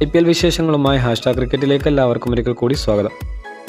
IPL വിശേഷങ്ങളുമായി #ക്രിക്കറ്റിലേക്ക് എല്ലാവർക്കും ഒരിക്കൽ കൂടി സ്വാഗതം.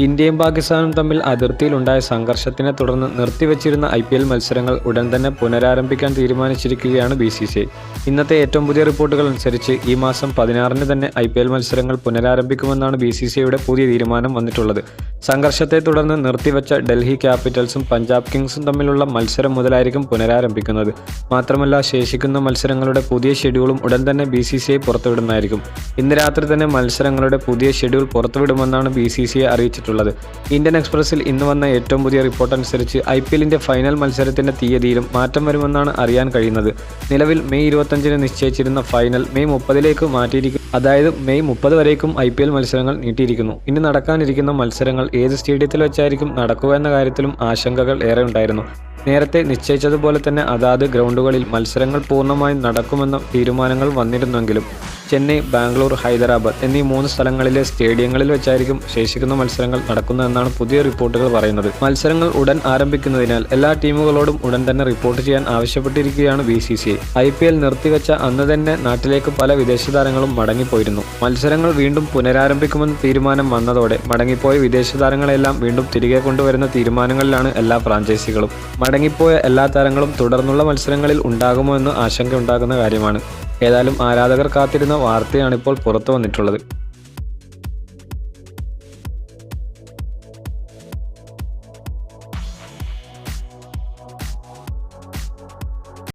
ഇന്ത്യയും പാകിസ്ഥാനും തമ്മിൽ അതിർത്തിയിലുണ്ടായ സംഘർഷത്തിനെ തുടർന്ന് നിർത്തിവച്ചിരുന്ന IPL മത്സരങ്ങൾ ഉടൻ തന്നെ പുനരാരംഭിക്കാൻ തീരുമാനിച്ചിരിക്കുകയാണ് BCCI. ഇന്നത്തെ ഏറ്റവും പുതിയ റിപ്പോർട്ടുകൾ അനുസരിച്ച് ഈ മാസം 16-ന് തന്നെ IPL മത്സരങ്ങൾ പുനരാരംഭിക്കുമെന്നാണ് BCCIയുടെ പുതിയ തീരുമാനം വന്നിട്ടുള്ളത്. സംഘർഷത്തെ തുടർന്ന് നിർത്തിവച്ച ഡൽഹി ക്യാപിറ്റൽസും പഞ്ചാബ് കിങ്സും തമ്മിലുള്ള മത്സരം മുതലായിരിക്കും പുനരാരംഭിക്കുന്നത്. മാത്രമല്ല, ശേഷിക്കുന്ന മത്സരങ്ങളുടെ പുതിയ ഷെഡ്യൂളും ഉടൻ തന്നെ BCCI പുറത്തുവിടുന്നതായിരിക്കും. ഇന്ന് രാത്രി തന്നെ മത്സരങ്ങളുടെ പുതിയ ഷെഡ്യൂൾ പുറത്തുവിടുമെന്നാണ് BCCI അറിയിച്ചിട്ടുള്ളത്. ഇന്ത്യൻ എക്സ്പ്രസിൽ ഇന്ന് വന്ന ഏറ്റവും പുതിയ റിപ്പോർട്ട് അനുസരിച്ച് IPLന്റെ ഫൈനൽ മത്സരത്തിന്റെ തീയതിയിലും മാറ്റം വരുമെന്നാണ് അറിയാൻ കഴിയുന്നത്. നിലവിൽ മെയ് 25-ന് നിശ്ചയിച്ചിരുന്ന ഫൈനൽ മെയ് 30-ലേക്ക് മാറ്റിയിരിക്കുന്നു. അതായത് മെയ് 30 വരേക്കും IPL മത്സരങ്ങൾ നീട്ടിയിരിക്കുന്നു. ഇനി നടക്കാനിരിക്കുന്ന മത്സരങ്ങൾ ഏത് സ്റ്റേഡിയത്തിൽ വെച്ചായിരിക്കും നടക്കുക എന്ന കാര്യത്തിലും ആശങ്കകൾ ഏറെ ഉണ്ടായിരുന്നു. നേരത്തെ നിശ്ചയിച്ചതുപോലെ തന്നെ അതാത് ഗ്രൗണ്ടുകളിൽ മത്സരങ്ങൾ പൂർണ്ണമായും നടക്കുമെന്ന തീരുമാനങ്ങൾ വന്നിരുന്നെങ്കിലും ചെന്നൈ, ബാംഗ്ലൂർ, ഹൈദരാബാദ് എന്നീ 3 സ്ഥലങ്ങളിലെ സ്റ്റേഡിയങ്ങളിൽ വെച്ചായിരിക്കും ശേഷിക്കുന്ന മത്സരങ്ങൾ നടക്കുന്നതെന്നാണ് പുതിയ റിപ്പോർട്ടുകൾ പറയുന്നത്. മത്സരങ്ങൾ ഉടൻ ആരംഭിക്കുന്നതിനാൽ എല്ലാ ടീമുകളോടും ഉടൻ തന്നെ റിപ്പോർട്ട് ചെയ്യാൻ ആവശ്യപ്പെട്ടിരിക്കുകയാണ് BCCI. IPL നിർത്തിവെച്ച അന്ന് തന്നെ നാട്ടിലേക്ക് പല വിദേശ താരങ്ങളും മടങ്ങിപ്പോയിരുന്നു. മത്സരങ്ങൾ വീണ്ടും പുനരാരംഭിക്കുമെന്ന് തീരുമാനം വന്നതോടെ മടങ്ങിപ്പോയ വിദേശ താരങ്ങളെല്ലാം വീണ്ടും തിരികെ കൊണ്ടുവരുന്ന തീരുമാനങ്ങളിലാണ് എല്ലാ ഫ്രാഞ്ചൈസികളും. മടങ്ങിപ്പോയ എല്ലാ താരങ്ങളും തുടർന്നുള്ള മത്സരങ്ങളിൽ ഉണ്ടാകുമോ എന്ന് ആശങ്ക ഉണ്ടാകുന്ന കാര്യമാണ്. ഏതായാലും ആരാധകർ കാത്തിരുന്ന വാർത്തയാണിപ്പോൾ പുറത്തു വന്നിട്ടുള്ളത്.